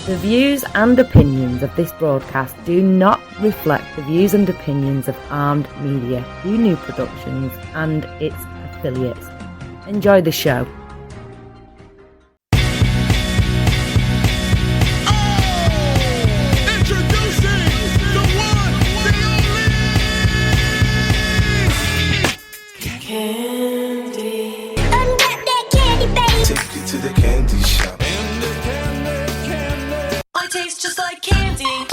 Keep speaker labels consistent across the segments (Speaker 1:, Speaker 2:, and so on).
Speaker 1: The views and opinions of this broadcast do not reflect the views and opinions of Armed Media, UNU Productions and its affiliates. Enjoy the show.
Speaker 2: Just like candy.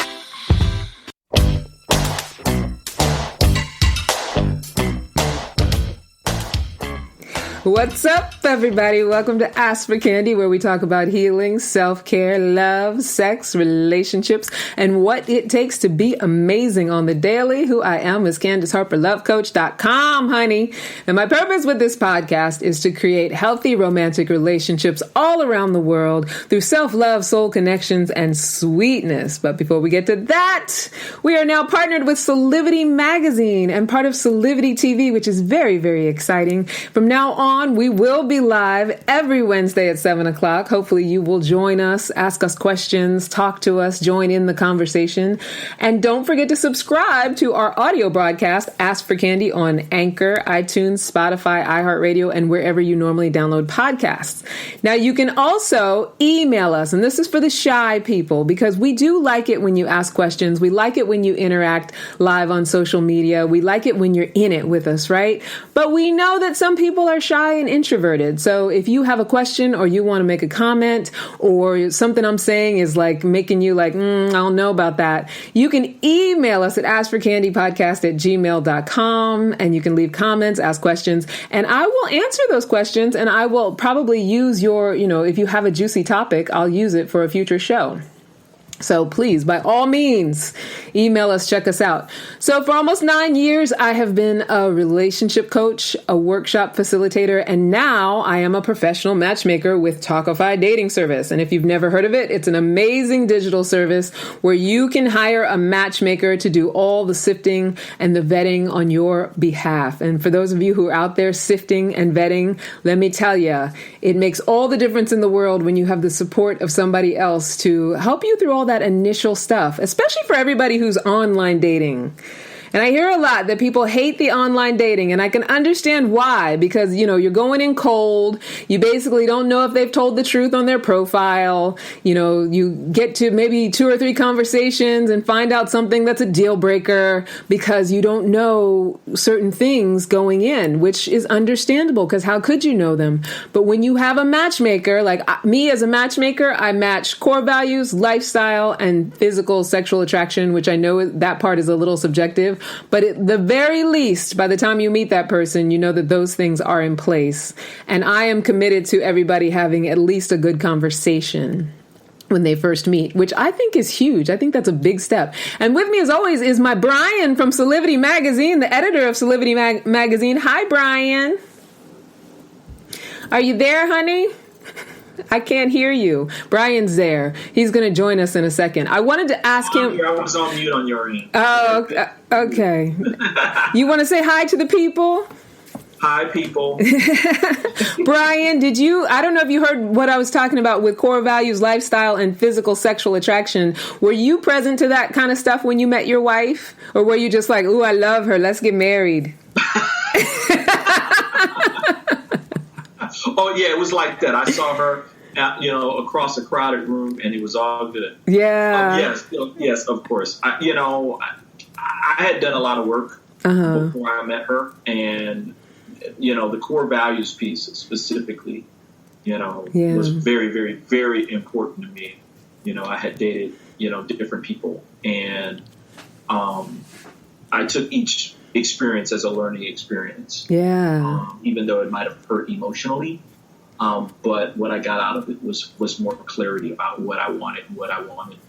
Speaker 3: What's up, everybody? Welcome to Ask for Candy, where we talk about healing, self-care, love, sex, relationships, and what it takes to be amazing on the daily. Who I am is Candace Harper, lovecoach.com, honey. And my purpose with this podcast is to create healthy romantic relationships all around the world through self-love, soul connections, and sweetness. But before we get to that, we are now partnered with Solivity Magazine and part of Solivity TV, which is very, very exciting. From now on, we will be live every Wednesday at 7 o'clock. Hopefully you will join us, ask us questions, talk to us, join in the conversation. And don't forget to subscribe to our audio broadcast, Ask for Candy, on Anchor, iTunes, Spotify, iHeartRadio, and wherever you normally download podcasts. Now you can also email us, and this is for the shy people, because we do like it when you ask questions. We like it when you interact live on social media. We like it when you're in it with us, right? But we know that some people are shy and introverted. So if you have a question or you want to make a comment or something I'm saying is like making you like, I don't know about that, you can email us at askforcandypodcast@gmail.com, and you can leave comments, ask questions, and I will answer those questions, and I will probably use your, if you have a juicy topic, I'll use it for a future show. So please, by all means, email us, check us out. So for almost 9 years, I have been a relationship coach, a workshop facilitator, and now I am a professional matchmaker with Talkify Dating Service. And if you've never heard of it, it's an amazing digital service where you can hire a matchmaker to do all the sifting and the vetting on your behalf. And for those of you who are out there sifting and vetting, let me tell you, it makes all the difference in the world when you have the support of somebody else to help you through all that initial stuff, especially for everybody who's online dating. And I hear a lot that people hate the online dating, and I can understand why, because, you're going in cold. You basically don't know if they've told the truth on their profile. You get to maybe 2 or 3 conversations and find out something that's a deal breaker because you don't know certain things going in, which is understandable because how could you know them? But when you have a matchmaker, like me as a matchmaker, I match core values, lifestyle, and physical sexual attraction, which I know that part is a little subjective. But at the very least, by the time you meet that person, you know that those things are in place. And I am committed to everybody having at least a good conversation when they first meet, which I think is huge. I think that's a big step. And with me, as always, is my Brian from Solivity Magazine, the editor of Solivity Magazine. Hi, Brian. Are you there, honey? I can't hear you. Brian's there. He's going to join us in a second. I wanted to ask him.
Speaker 4: I was on mute on your end.
Speaker 3: Oh, okay. You want to say hi to the people?
Speaker 4: Hi, people.
Speaker 3: Brian, I don't know if you heard what I was talking about with core values, lifestyle, and physical sexual attraction. Were you present to that kind of stuff when you met your wife? Or were you just like, ooh, I love her, let's get married?
Speaker 4: Oh, yeah, it was like that. I saw her, across a crowded room, and it was all good.
Speaker 3: Yeah.
Speaker 4: Yes, of course. I had done a lot of work before I met her, and, the core values piece specifically, was very, very, very important to me. I had dated, different people, and I took each experience as a learning experience.
Speaker 3: Yeah.
Speaker 4: Even though it might have hurt emotionally. But what I got out of it was more clarity about what I wanted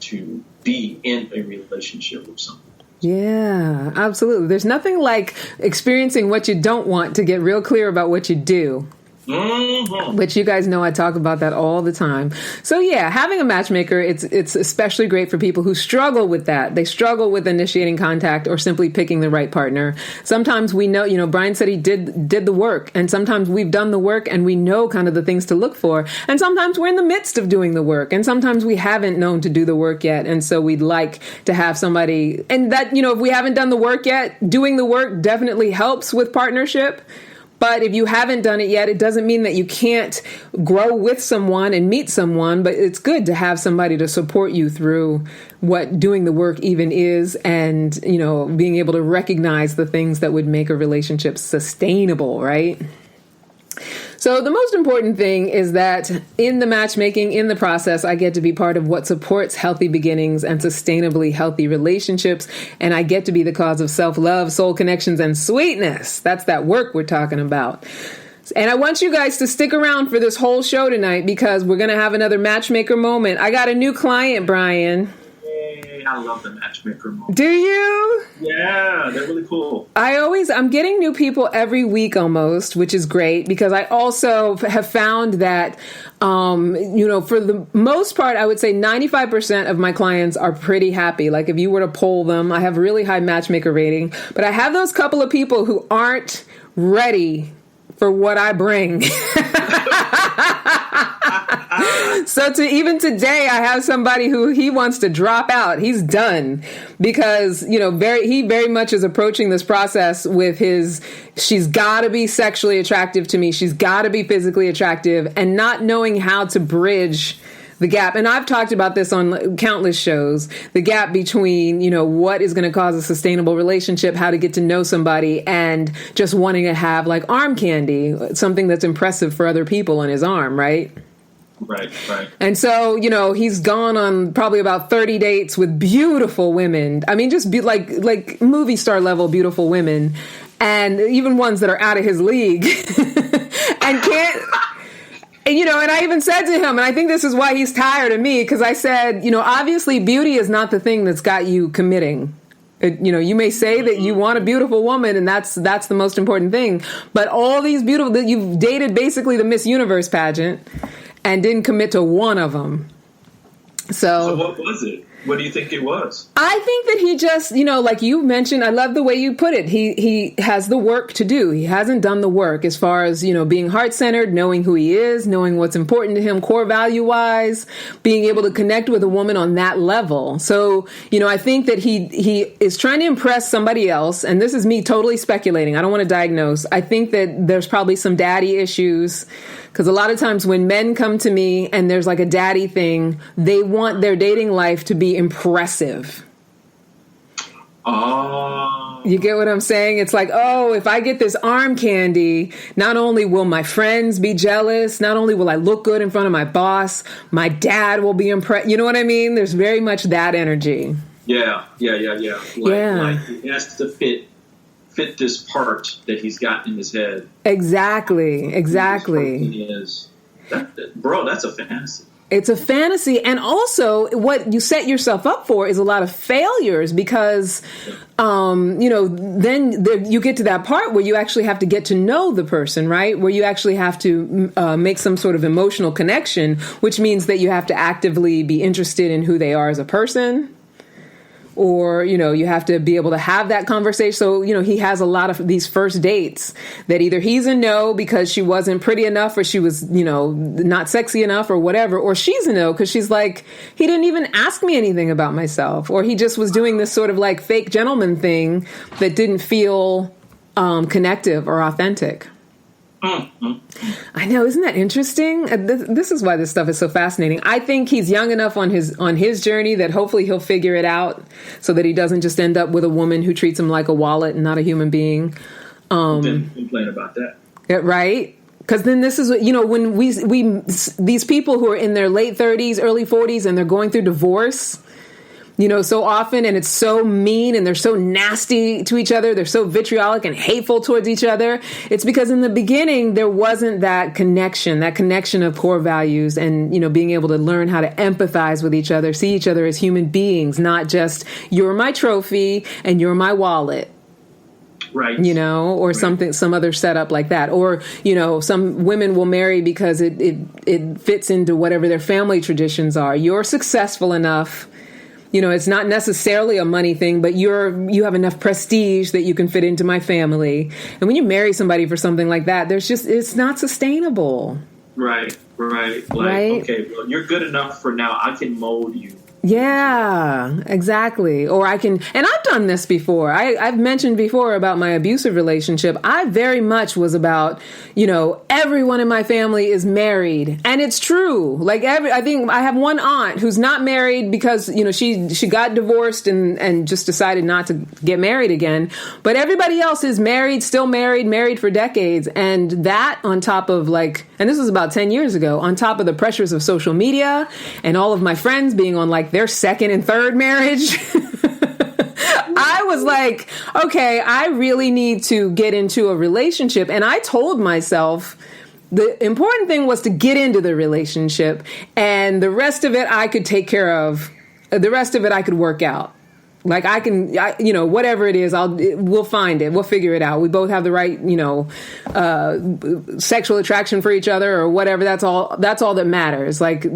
Speaker 4: to be in a relationship with someone.
Speaker 3: Yeah, absolutely. There's nothing like experiencing what you don't want to get real clear about what you do.
Speaker 4: Mm-hmm.
Speaker 3: Which you guys know I talk about that all the time. So yeah, having a matchmaker, it's especially great for people who struggle with that. They struggle with initiating contact or simply picking the right partner. Sometimes we know, Brian said he did the work, and sometimes we've done the work and we know kind of the things to look for. And sometimes we're in the midst of doing the work, and sometimes we haven't known to do the work yet. And so we'd like to have somebody, and that, if we haven't done the work yet, doing the work definitely helps with partnership. But if you haven't done it yet, it doesn't mean that you can't grow with someone and meet someone. But it's good to have somebody to support you through what doing the work even is, and, being able to recognize the things that would make a relationship sustainable, right? So the most important thing is that in the matchmaking, in the process, I get to be part of what supports healthy beginnings and sustainably healthy relationships. And I get to be the cause of self-love, soul connections, and sweetness. That's that work we're talking about. And I want you guys to stick around for this whole show tonight, because we're going to have another matchmaker moment. I got a new client, Brian.
Speaker 4: I love the matchmaker moment.
Speaker 3: Do you?
Speaker 4: Yeah, they're really cool.
Speaker 3: I'm getting new people every week almost, which is great, because I also have found that, for the most part, I would say 95% of my clients are pretty happy. Like if you were to poll them, I have a really high matchmaker rating, but I have those couple of people who aren't ready for what I bring. So even today, I have somebody who he wants to drop out. He's done because, he very much is approaching this process with she's got to be sexually attractive to me. She's got to be physically attractive, and not knowing how to bridge the gap. And I've talked about this on countless shows, the gap between, what is going to cause a sustainable relationship, how to get to know somebody, and just wanting to have like arm candy, something that's impressive for other people on his arm, right?
Speaker 4: Right.
Speaker 3: And so, he's gone on probably about 30 dates with beautiful women. I mean, just like movie star level beautiful women, and even ones that are out of his league and can't. And I even said to him, and I think this is why he's tired of me, because I said, obviously beauty is not the thing that's got you committing. You may say that you want a beautiful woman, and that's the most important thing. But all these beautiful, that you've dated basically the Miss Universe pageant and didn't commit to one of them.
Speaker 4: So what was it? What do you think it was?
Speaker 3: I think that he just, like you mentioned, I love the way you put it. He has the work to do. He hasn't done the work as far as, being heart-centered, knowing who he is, knowing what's important to him, core value-wise, being able to connect with a woman on that level. So, I think that he is trying to impress somebody else. And this is me totally speculating. I don't want to diagnose. I think that there's probably some daddy issues, because a lot of times when men come to me and there's like a daddy thing, they want their dating life to be impressive.
Speaker 4: Oh.
Speaker 3: You get what I'm saying? It's like, oh, if I get this arm candy, not only will my friends be jealous, not only will I look good in front of my boss, my dad will be impressed. You know what I mean? There's very much that energy.
Speaker 4: Yeah. Like it has to fit this part that he's got in his head.
Speaker 3: Exactly.
Speaker 4: Bro, that's a fantasy.
Speaker 3: It's a fantasy. And also what you set yourself up for is a lot of failures, because, then you get to that part where you actually have to get to know the person, right? Where you actually have to make some sort of emotional connection, which means that you have to actively be interested in who they are as a person. Or, you have to be able to have that conversation. So, he has a lot of these first dates that either he's a no because she wasn't pretty enough, or she was, not sexy enough, or whatever. Or she's a no because she's like, he didn't even ask me anything about myself. Or he just was doing this sort of like fake gentleman thing that didn't feel connective or authentic. I know, isn't that interesting? This is why this stuff is so fascinating. I think he's young enough on his journey that hopefully he'll figure it out, so that he doesn't just end up with a woman who treats him like a wallet and not a human being.
Speaker 4: Didn't complain about that,
Speaker 3: right? Because then this is when we these people who are in their late 30s, early 40s, and they're going through divorce. So often, and it's so mean, and they're so nasty to each other. They're so vitriolic and hateful towards each other. It's because in the beginning, there wasn't that connection of core values, and, being able to learn how to empathize with each other, see each other as human beings, not just you're my trophy and you're my wallet.
Speaker 4: Right.
Speaker 3: You know, or some other setup like that. Or, you know, some women will marry because it fits into whatever their family traditions are. You're successful enough. You know, it's not necessarily a money thing, but you have enough prestige that you can fit into my family. And when you marry somebody for something like that, it's not sustainable.
Speaker 4: Right. Okay, well, you're good enough for now. I can mold you.
Speaker 3: Yeah, exactly. Or I can, and I've done this before. I've mentioned before about my abusive relationship. I very much was about, you know, everyone in my family is married. And it's true. Like I think I have one aunt who's not married because, you know, she got divorced and just decided not to get married again. But everybody else is married, still married for decades. And that on top of like, and this was about 10 years ago, on top of the pressures of social media and all of my friends being on like their second and third marriage. I was like, okay, I really need to get into a relationship. And I told myself the important thing was to get into the relationship, and the rest of it I could take care of. The rest of it I could work out. Like you know, whatever it is, we'll find it. We'll figure it out. We both have the right, you know, sexual attraction for each other or whatever. That's all that matters. Like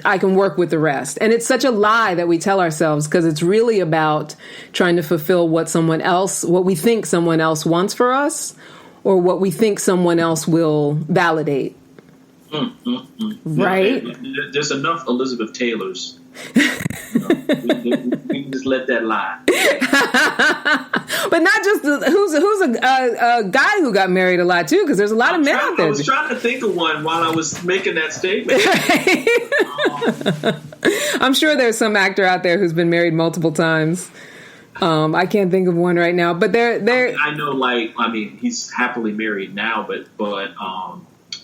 Speaker 3: I can work with the rest. And it's such a lie that we tell ourselves, because it's really about trying to fulfill what we think someone else wants for us, or what we think someone else will validate. Right?
Speaker 4: There's enough Elizabeth Taylors. You know, we can just let that lie.
Speaker 3: But not just who's a guy who got married a lot too, because there's a lot of men out there.
Speaker 4: I was trying to think of one while I was making that statement.
Speaker 3: I'm sure there's some actor out there who's been married multiple times. I can't think of one right now, but they're.
Speaker 4: I know, he's happily married now, but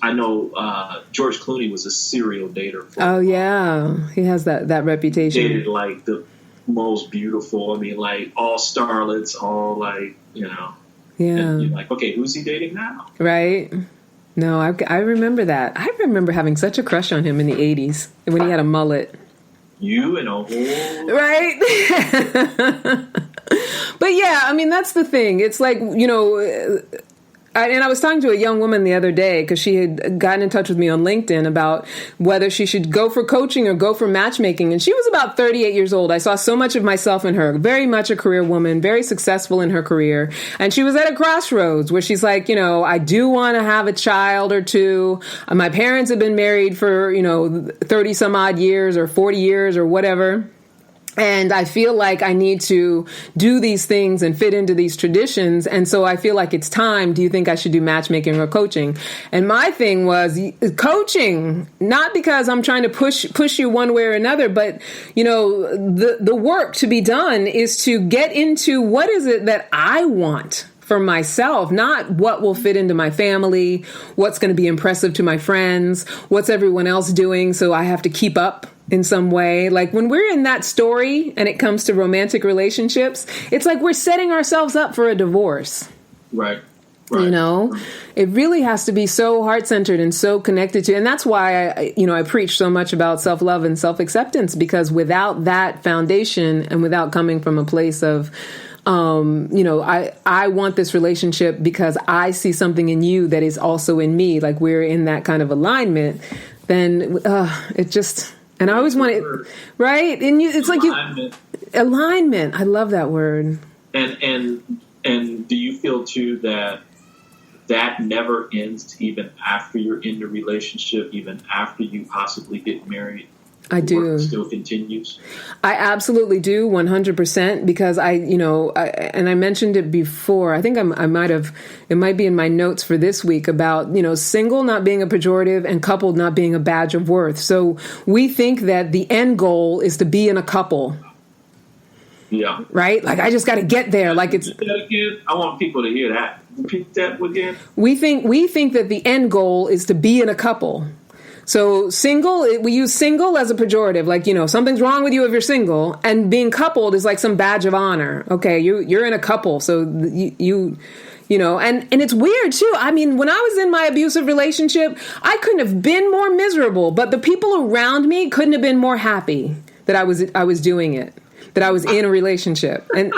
Speaker 4: I know George Clooney was a serial dater.
Speaker 3: Oh yeah, he has that reputation.
Speaker 4: Dated like the most beautiful. I mean, like all starlets, all like, you know. Yeah. And you're like, okay, who's he dating now?
Speaker 3: Right. No, I remember that. I remember having such a crush on him in the 80s when he had a mullet.
Speaker 4: You and a whole...
Speaker 3: Right? But yeah, I mean, that's the thing. It's like, you know... And I was talking to a young woman the other day because she had gotten in touch with me on LinkedIn about whether she should go for coaching or go for matchmaking. And she was about 38 years old. I saw so much of myself in her, very much a career woman, very successful in her career. And she was at a crossroads where she's like, you know, I do want to have a child or two. My parents have been married for, you know, 30 some odd years or 40 years or whatever. And I feel like I need to do these things and fit into these traditions. And so I feel like it's time. Do you think I should do matchmaking or coaching? And my thing was coaching, not because I'm trying to push you one way or another, but, you know, the work to be done is to get into what is it that I want for myself, not what will fit into my family, what's going to be impressive to my friends, what's everyone else doing, so I have to keep up in some way. Like when we're in that story and it comes to romantic relationships, it's like we're setting ourselves up for a divorce.
Speaker 4: Right.
Speaker 3: You know, it really has to be so heart-centered and so connected to, and that's why I preach so much about self-love and self-acceptance, because without that foundation and without coming from a place of, I want this relationship because I see something in you that is also in me, like we're in that kind of alignment, then it just, and I always want it, right? And it's alignment. Like alignment. I love that word.
Speaker 4: And do you feel too that never ends even after you're in the relationship, even after you possibly get married?
Speaker 3: I do.
Speaker 4: Work still continues? I
Speaker 3: absolutely do, 100%, because I mentioned it before. I think it might be in my notes for this week about, you know, single not being a pejorative and coupled not being a badge of worth. So we think that the end goal is to be in a couple.
Speaker 4: Yeah.
Speaker 3: Right? Like, I just got to get there. Like it's.
Speaker 4: I want people to hear that. Repeat that again.
Speaker 3: We think that the end goal is to be in a couple. So single, we use single as a pejorative, like, you know, something's wrong with you if you're single, and being coupled is like some badge of honor. Okay, you're in a couple, so you know, and it's weird too. I mean, when I was in my abusive relationship, I couldn't have been more miserable, but the people around me couldn't have been more happy that I was doing it, that I was in a relationship. And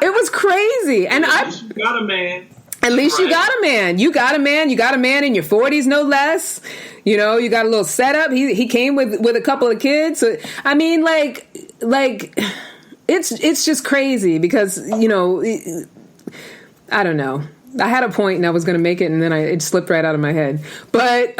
Speaker 3: it was crazy. And
Speaker 4: at least you got a man.
Speaker 3: At least you got a man. You got a man. You got a man in your 40s, no less. You know, you got a little setup. He came with a couple of kids. So, I mean, like it's just crazy because, you know, I don't know. I had a point and I was going to make it and then it slipped right out of my head. But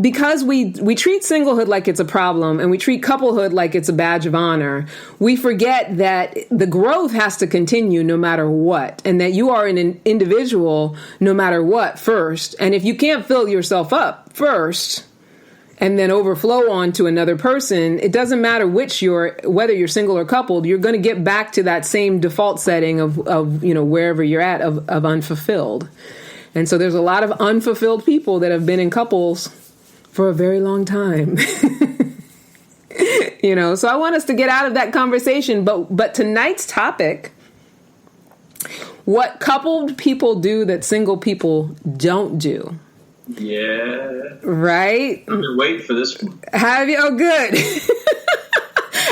Speaker 3: because we treat singlehood like it's a problem and we treat couplehood like it's a badge of honor, we forget that the growth has to continue no matter what, and that you are an individual no matter what first. And if you can't fill yourself up first and then overflow onto another person, it doesn't matter whether you're single or coupled, you're going to get back to that same default setting of you know, wherever you're at of unfulfilled. And so there's a lot of unfulfilled people that have been in couples for a very long time. You know, so I want us to get out of that conversation. But tonight's topic, what coupled people do that single people don't do.
Speaker 4: Yeah.
Speaker 3: Right?
Speaker 4: I've been waiting for this one.
Speaker 3: Have you? Oh, good.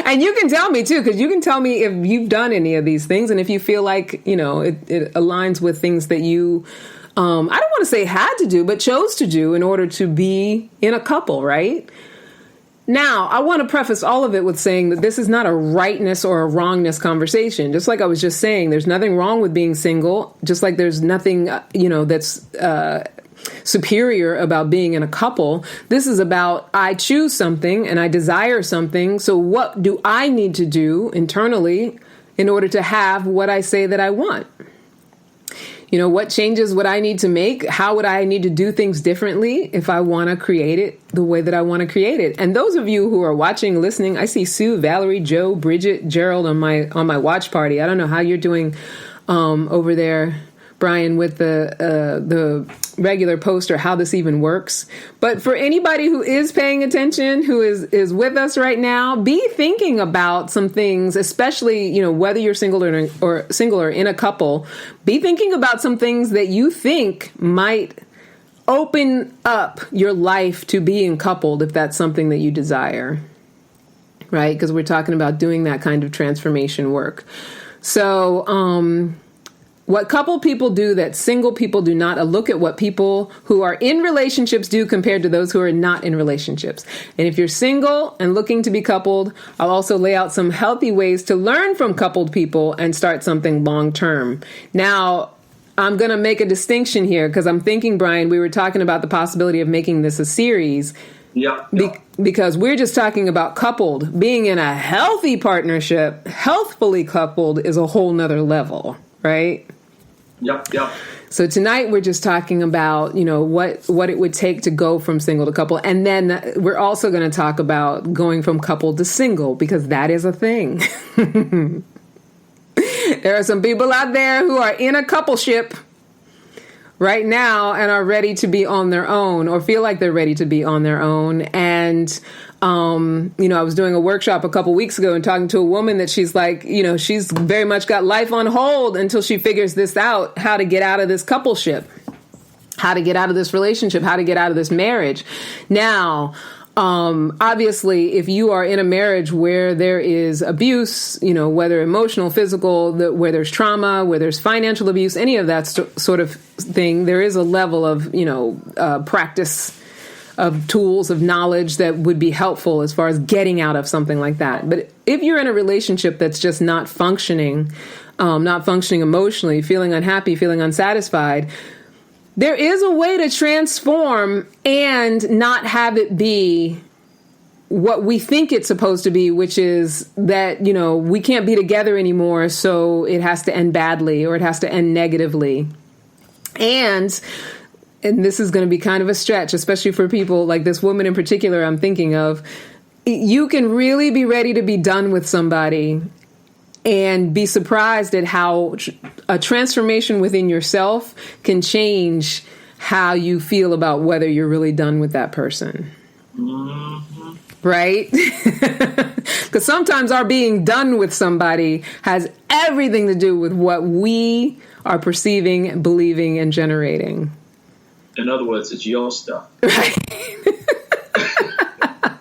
Speaker 3: And you can tell me, too, because you can tell me if you've done any of these things and if you feel like, you know, it aligns with things that you, I don't want to say had to do, but chose to do in order to be in a couple, right? Now, I want to preface all of it with saying that this is not a rightness or a wrongness conversation. Just like I was just saying, there's nothing wrong with being single, just like there's nothing, you know, that's superior about being in a couple. This is about I choose something and I desire something. So what do I need to do internally in order to have what I say that I want? You know, what changes would I need to make? How would I need to do things differently if I want to create it the way that I want to create it? And those of you who are watching, listening, I see Sue, Valerie, Joe, Bridget, Gerald on my watch party. I don't know how you're doing over there, Brian, with the regular post or how this even works. But for anybody who is paying attention, who is with us right now, be thinking about some things, especially, you know, whether you're single or in a couple, be thinking about some things that you think might open up your life to being coupled if that's something that you desire, right? Because we're talking about doing that kind of transformation work. So, what coupled people do that single people do not, a look at what people who are in relationships do compared to those who are not in relationships. And if you're single and looking to be coupled, I'll also lay out some healthy ways to learn from coupled people and start something long term. Now, I'm going to make a distinction here because I'm thinking, Brian, we were talking about the possibility of making this a series.
Speaker 4: Yeah.
Speaker 3: Because we're just talking about coupled. Being in a healthy partnership, healthfully coupled, is a whole nother level, right?
Speaker 4: Yep.
Speaker 3: So tonight we're just talking about, you know, what it would take to go from single to couple. And then we're also going to talk about going from couple to single, because that is a thing. There are some people out there who are in a coupleship right now and are ready to be on their own, or feel like they're ready to be on their own. And you know, I was doing a workshop a couple weeks ago and talking to a woman that she's like, you know, she's very much got life on hold until she figures this out, how to get out of this coupleship, how to get out of this relationship, how to get out of this marriage. Now, obviously, if you are in a marriage where there is abuse, you know, whether emotional, physical, where there's trauma, where there's financial abuse, any of that sort of thing, there is a level of, you know, practice of tools, of knowledge that would be helpful as far as getting out of something like that. But if you're in a relationship that's just not functioning emotionally, feeling unhappy, feeling unsatisfied, there is a way to transform and not have it be what we think it's supposed to be, which is that, you know, we can't be together anymore, so it has to end badly or it has to end negatively. And this is going to be kind of a stretch, especially for people like this woman in particular I'm thinking of. You can really be ready to be done with somebody and be surprised at how a transformation within yourself can change how you feel about whether you're really done with that person. Mm-hmm. Right? Because sometimes our being done with somebody has everything to do with what we are perceiving, believing, and generating.
Speaker 4: In other words, it's your stuff.
Speaker 3: Right.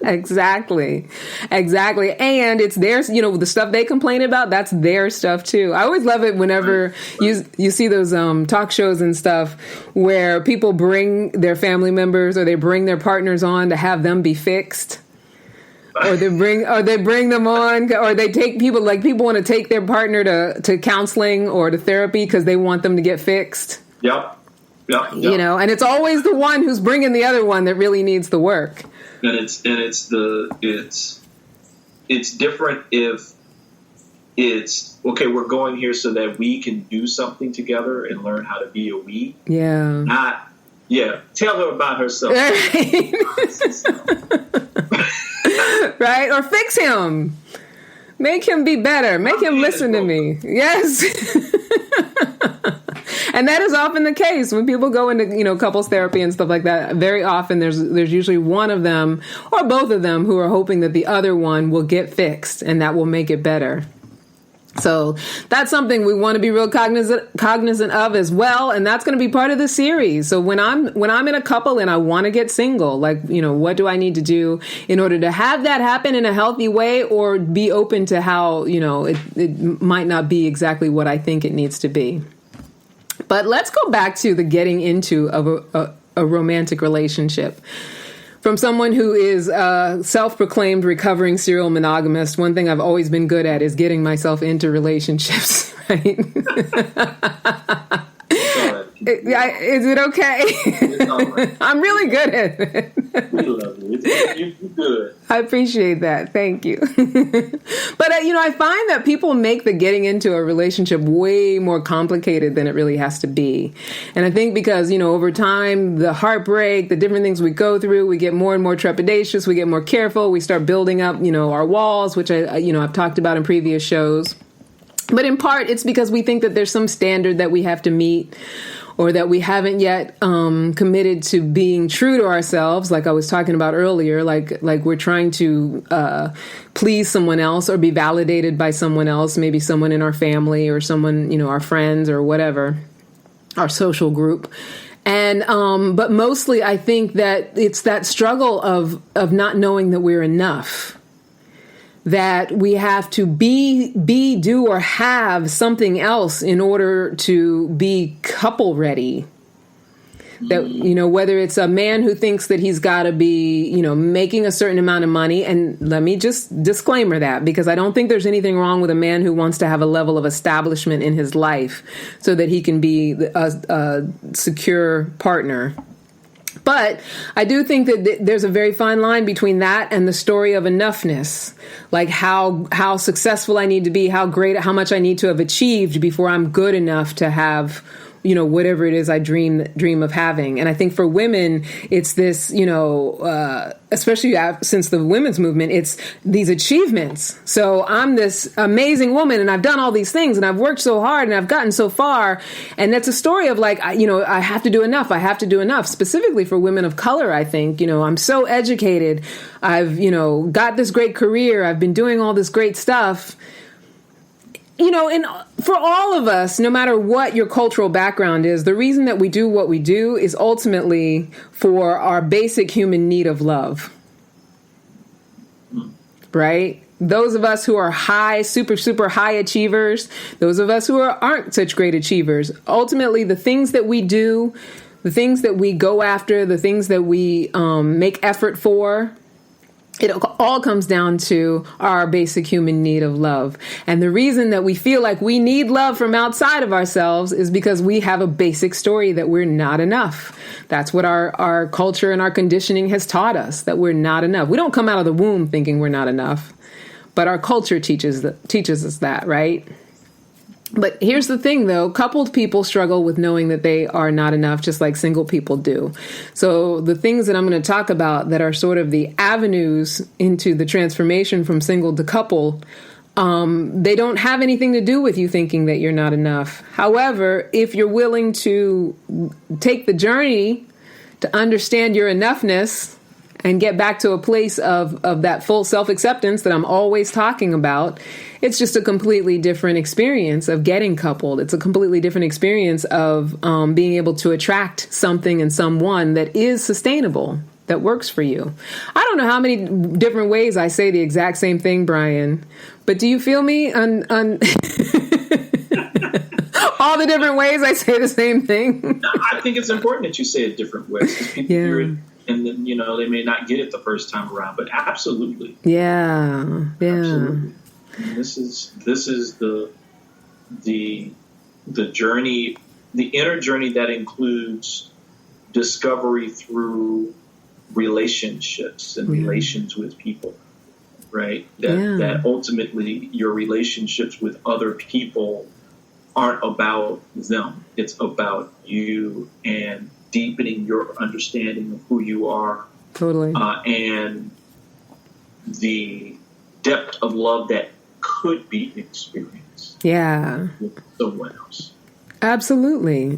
Speaker 3: Exactly. And it's theirs, the stuff they complain about, that's their stuff too. I always love it whenever you see those talk shows and stuff where people bring their family members or they bring their partners on to have them be fixed. Or they bring them on, or they take people want to take their partner to counseling or to therapy because they want them to get fixed.
Speaker 4: Yep.
Speaker 3: And it's always the one who's bringing the other one that really needs the work.
Speaker 4: And it's different if it's okay. We're going here so that we can do something together and learn how to be a we.
Speaker 3: Yeah.
Speaker 4: Tell her about herself.
Speaker 3: Right? Or fix him. Make him be better. Make him listen to me. Yes. And that is often the case when people go into, couples therapy and stuff like that. Very often there's usually one of them or both of them who are hoping that the other one will get fixed and that will make it better. So that's something we want to be real cognizant of as well. And that's going to be part of the series. So when I'm in a couple and I want to get single, what do I need to do in order to have that happen in a healthy way or be open to how, it might not be exactly what I think it needs to be. But let's go back to the getting into of a romantic relationship. From someone who is a self-proclaimed recovering serial monogamist, one thing I've always been good at is getting myself into relationships, right? Is it okay? It's all right. I'm really good at it.
Speaker 4: We love you. You're good.
Speaker 3: I appreciate that. Thank you. But, I find that people make the getting into a relationship way more complicated than it really has to be. And I think because, over time, the heartbreak, the different things we go through, we get more and more trepidatious, we get more careful, we start building up, our walls, which I've talked about in previous shows. But in part, it's because we think that there's some standard that we have to meet or that we haven't yet committed to being true to ourselves, like I was talking about earlier, like we're trying to please someone else or be validated by someone else, maybe someone in our family or someone, our friends or whatever, our social group. And but mostly I think that it's that struggle of not knowing that we're enough. That we have to be, do, or have something else in order to be couple ready. That, whether it's a man who thinks that he's got to be, making a certain amount of money. And let me just disclaimer that, because I don't think there's anything wrong with a man who wants to have a level of establishment in his life so that he can be a secure partner. But I do think that there's a very fine line between that and the story of enoughness, like how successful I need to be, how much I need to have achieved before I'm good enough to have, whatever it is I dream of having. And I think for women, it's this, especially since the women's movement, it's these achievements. So I'm this amazing woman and I've done all these things and I've worked so hard and I've gotten so far. And that's a story of I have to do enough. I have to do enough, specifically for women of color. I think, I'm so educated. I've, got this great career. I've been doing all this great stuff. And for all of us, no matter what your cultural background is, the reason that we do what we do is ultimately for our basic human need of love. Right? Those of us who are high, super, super high achievers, those of us who aren't such great achievers, ultimately the things that we do, the things that we go after, the things that we make effort for, it all comes down to our basic human need of love. And the reason that we feel like we need love from outside of ourselves is because we have a basic story that we're not enough. That's what our culture and our conditioning has taught us, that we're not enough. We don't come out of the womb thinking we're not enough, but our culture teaches us that, right? But here's the thing, though. Coupled people struggle with knowing that they are not enough, just like single people do. So the things that I'm going to talk about that are sort of the avenues into the transformation from single to couple, they don't have anything to do with you thinking that you're not enough. However, if you're willing to take the journey to understand your enoughness and get back to a place of that full self-acceptance that I'm always talking about, it's just a completely different experience of getting coupled. It's a completely different experience of being able to attract something and someone that is sustainable, that works for you. I don't know how many different ways I say the exact same thing, Brian, but do you feel me on all the different ways I say the same thing?
Speaker 4: I think it's important that you say it different ways, because people hear it and then, they may not get it the first time around, but absolutely.
Speaker 3: Yeah.
Speaker 4: Absolutely. This is the journey, the inner journey that includes discovery through relationships and relations with people, right? That ultimately your relationships with other people aren't about them. It's about you and deepening your understanding of who you are.
Speaker 3: Totally.
Speaker 4: And the depth of love that could be experienced.
Speaker 3: Yeah.
Speaker 4: With someone else.
Speaker 3: Absolutely.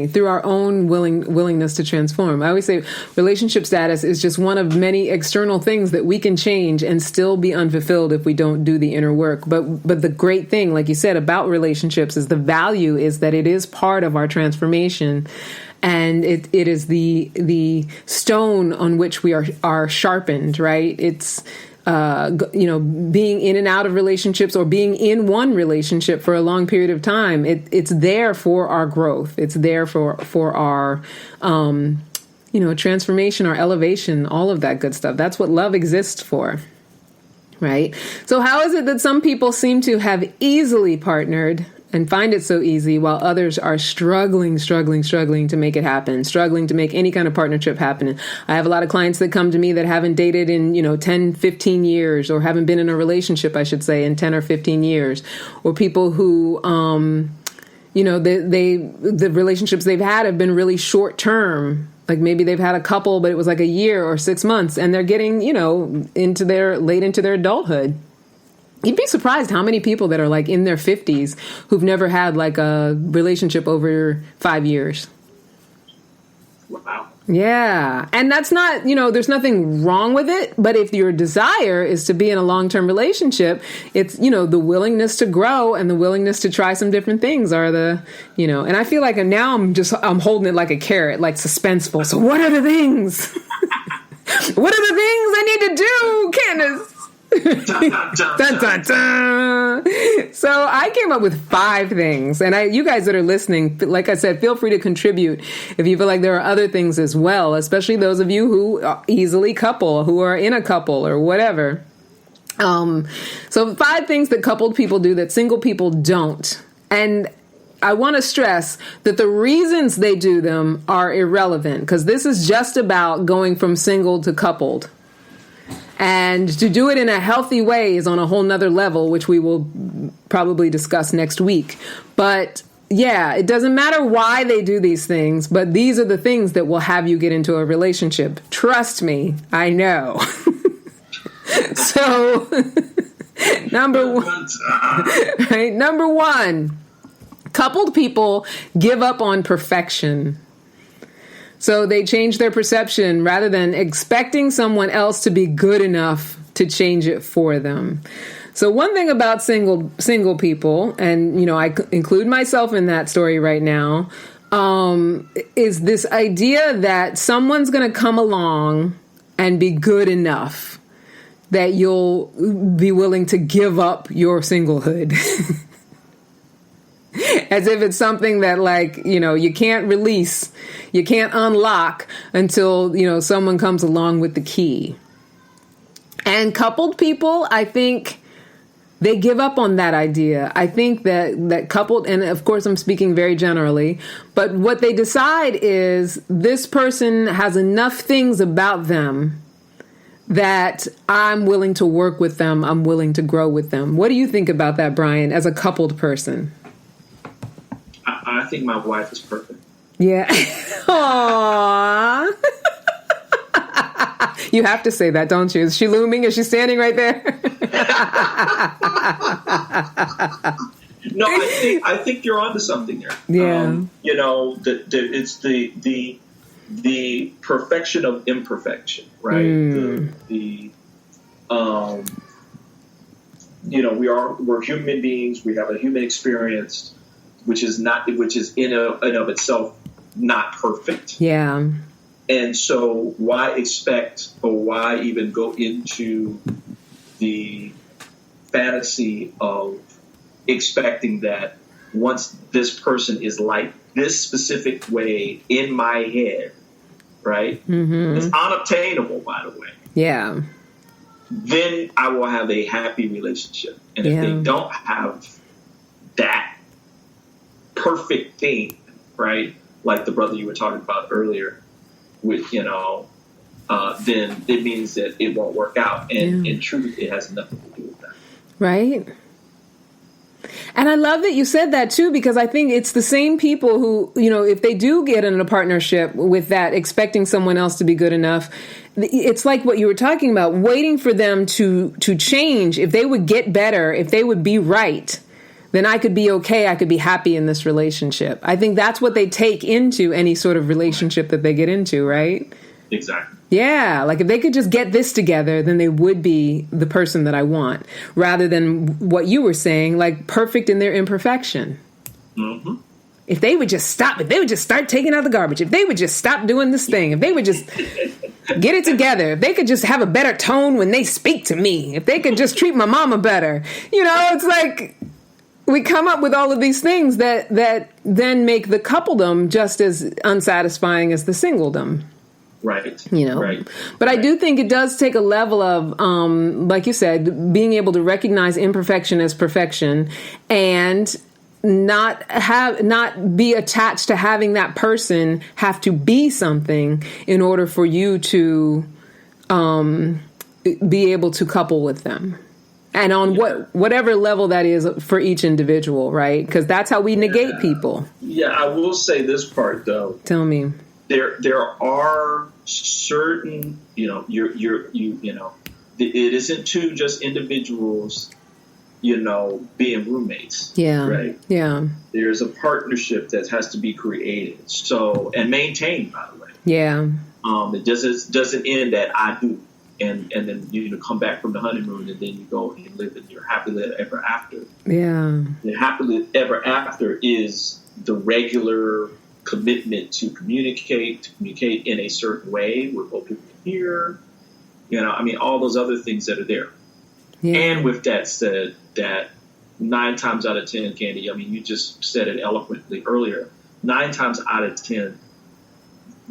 Speaker 3: Through our own willingness to transform. I always say relationship status is just one of many external things that we can change and still be unfulfilled if we don't do the inner work. But the great thing, like you said, about relationships is the value is that it is part of our transformation. And it is the stone on which we are sharpened, right? It's being in and out of relationships or being in one relationship for a long period of time, it's there for our growth. It's there for our, transformation, our elevation, all of that good stuff. That's what love exists for, right? So how is it that some people seem to have easily partnered and find it so easy, while others are struggling to make it happen, struggling to make any kind of partnership happen? I have a lot of clients that come to me that haven't dated in, 10, 15 years, or haven't been in a relationship, I should say, in 10 or 15 years, or people who, the relationships they've had have been really short term. Like maybe they've had a couple, but it was like a year or 6 months, and they're getting, into their adulthood. You'd be surprised how many people that are like in their 50s who've never had like a relationship over 5 years.
Speaker 4: Wow.
Speaker 3: Yeah. And that's not, there's nothing wrong with it. But if your desire is to be in a long-term relationship, it's, the willingness to grow and the willingness to try some different things are the, and I feel like now I'm holding it like a carrot, like suspenseful. So what are the things? What are the things I need to do, Candace? Dun, dun, dun. So I came up with 5 things, and you guys that are listening, like I said, feel free to contribute if you feel like there are other things as well, especially those of you who easily couple, who are in a couple or whatever. So 5 things that coupled people do that single people don't. And I want to stress that the reasons they do them are irrelevant, because this is just about going from single to coupled. And to do it in a healthy way is on a whole nother level, which we will probably discuss next week. But yeah, it doesn't matter why they do these things, but these are the things that will have you get into a relationship. Trust me, I know. So, number 1, coupled people give up on perfection. So they change their perception rather than expecting someone else to be good enough to change it for them. So one thing about single people, and I include myself in that story right now, is this idea that someone's going to come along and be good enough that you'll be willing to give up your singlehood. As if it's something that you can't release, you can't unlock until, someone comes along with the key. And coupled people, I think they give up on that idea. I think that coupled, and of course I'm speaking very generally, but what they decide is this person has enough things about them that I'm willing to work with them. I'm willing to grow with them. What do you think about that, Brian, as a coupled person?
Speaker 4: I think my wife is perfect.
Speaker 3: Yeah. Aww. You have to say that, don't you? Is she looming? Is she standing right there?
Speaker 4: No, I think you're onto something there.
Speaker 3: Yeah.
Speaker 4: It's the perfection of imperfection, right? We're human beings. We have a human experience, which is in and of itself not perfect.
Speaker 3: Yeah.
Speaker 4: And so why expect, or why even go into the fantasy of expecting that once this person is like this specific way in my head, right?
Speaker 3: Mm-hmm.
Speaker 4: It's unobtainable, by the way.
Speaker 3: Yeah.
Speaker 4: Then I will have a happy relationship. And if they don't have that perfect thing, right? Like the brother you were talking about earlier, with, then it means that it won't work out. And in truth, it has nothing to do with that.
Speaker 3: Right. And I love that you said that too, because I think it's the same people who, if they do get in a partnership with that, expecting someone else to be good enough, it's like what you were talking about, waiting for them to change. If they would get better, if they would be right, then I could be okay. I could be happy in this relationship. I think that's what they take into any sort of relationship that they get into, right?
Speaker 4: Exactly.
Speaker 3: Yeah, like if they could just get this together, then they would be the person that I want, rather than what you were saying, like perfect in their imperfection.
Speaker 4: Mm-hmm.
Speaker 3: If they would just stop, if they would just start taking out the garbage, if they would just stop doing this thing, if they would just get it together, if they could just have a better tone when they speak to me, if they could just treat my mama better, it's like we come up with all of these things that then make the coupledom just as unsatisfying as the singledom.
Speaker 4: Right.
Speaker 3: Right. But I do think it does take a level of, like you said, being able to recognize imperfection as perfection and not be attached to having that person have to be something in order for you to be able to couple with them. And on whatever level that is for each individual, right? Because that's how we negate people.
Speaker 4: Yeah, I will say this part though.
Speaker 3: Tell me.
Speaker 4: There are certain, it isn't two just individuals, being roommates.
Speaker 3: Yeah.
Speaker 4: Right.
Speaker 3: Yeah.
Speaker 4: There's a partnership that has to be created. So, and maintained, by the way.
Speaker 3: Yeah.
Speaker 4: It doesn't end at I do. And then you come back from the honeymoon and then you go and live in your happily ever after.
Speaker 3: Yeah.
Speaker 4: The happily ever after is the regular commitment to communicate in a certain way where both people can hear, all those other things that are there. Yeah. And with that said, that 9 times out of 10, Candy, you just said it eloquently earlier, 9 times out of 10,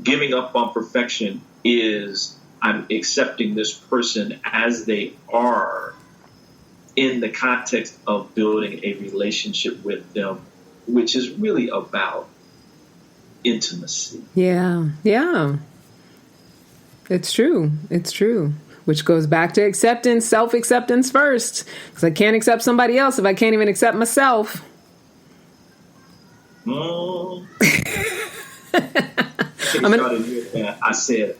Speaker 4: giving up on perfection is I'm accepting this person as they are in the context of building a relationship with them, which is really about intimacy.
Speaker 3: Yeah. Yeah. It's true. Which goes back to acceptance, self-acceptance first. Because I can't accept somebody else if I can't even accept myself.
Speaker 4: I said.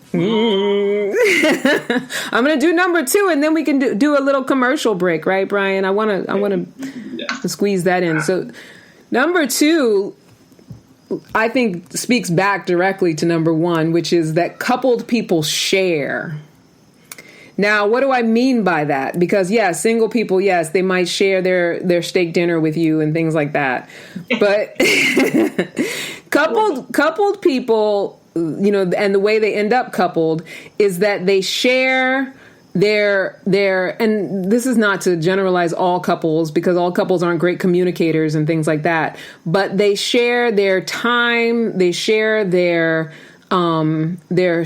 Speaker 3: I'm going to do number 2, and then we can do a little commercial break, right, Brian? I want to squeeze that in. So, number 2, I think speaks back directly to number 1, which is that coupled people share. Now, what do I mean by that? Because, single people, they might share their steak dinner with you and things like that. But coupled people, and the way they end up coupled is that they share their, and this is not to generalize all couples because all couples aren't great communicators and things like that, but they share their time, they share their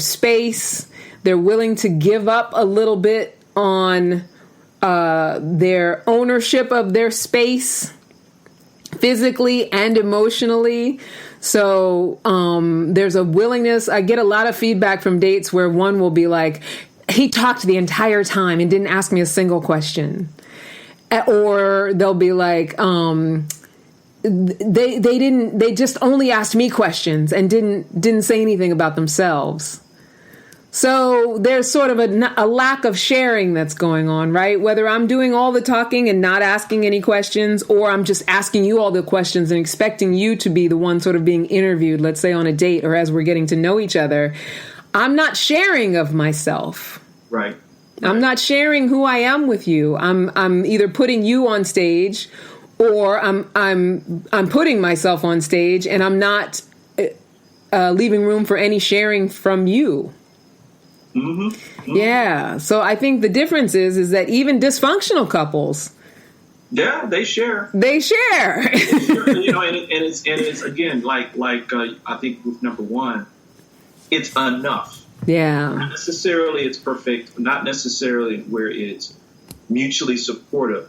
Speaker 3: space. They're willing to give up a little bit on their ownership of their space, physically and emotionally. So there's a willingness. I get a lot of feedback from dates where one will be like, he talked the entire time and didn't ask me a single question. Or they'll be like, they just only asked me questions and didn't say anything about themselves. So there's sort of a lack of sharing that's going on, right? Whether I'm doing all the talking and not asking any questions, or I'm just asking you all the questions and expecting you to be the one sort of being interviewed, let's say on a date or as we're getting to know each other, I'm not sharing of myself.
Speaker 4: Right.
Speaker 3: I'm not sharing who I am with you. I'm either putting you on stage or I'm putting myself on stage, and I'm not leaving room for any sharing from you.
Speaker 4: Mm-hmm. Mm-hmm.
Speaker 3: Yeah. So I think the difference is that even dysfunctional couples,
Speaker 4: yeah, they share.
Speaker 3: They share.
Speaker 4: And it's again like I think with number one, it's enough.
Speaker 3: Yeah.
Speaker 4: Not necessarily it's perfect. Not necessarily where it's mutually supportive,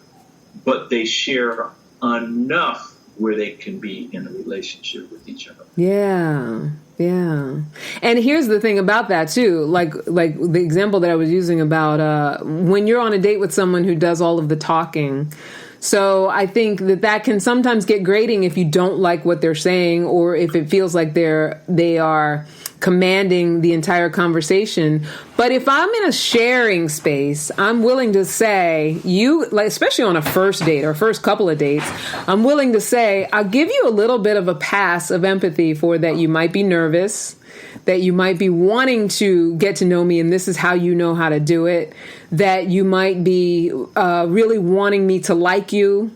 Speaker 4: but they share enough where they can be in a relationship with each other.
Speaker 3: Yeah. Yeah. And here's the thing about that too, like the example that I was using about when you're on a date with someone who does all of the talking. So I think that can sometimes get grating if you don't like what they're saying, or if it feels like they are commanding the entire conversation. But if I'm in a sharing space, I'm willing to say, especially on a first date or first couple of dates, I'm willing to say, I'll give you a little bit of a pass of empathy for that. You might be nervous, that you might be wanting to get to know me, and this is how you know how to do it, that you might be really wanting me to like you.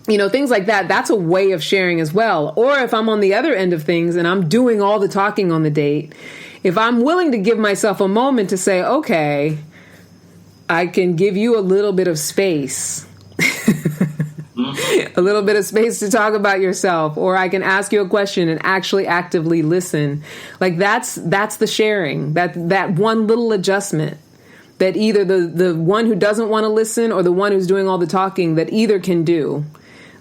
Speaker 3: Things like that. That's a way of sharing as well. Or if I'm on the other end of things and I'm doing all the talking on the date, if I'm willing to give myself a moment to say, okay, I can give you a little bit of space, a little bit of space to talk about yourself, or I can ask you a question and actually actively listen. Like that's the sharing, that one little adjustment that either the one who doesn't want to listen or the one who's doing all the talking, that either can do,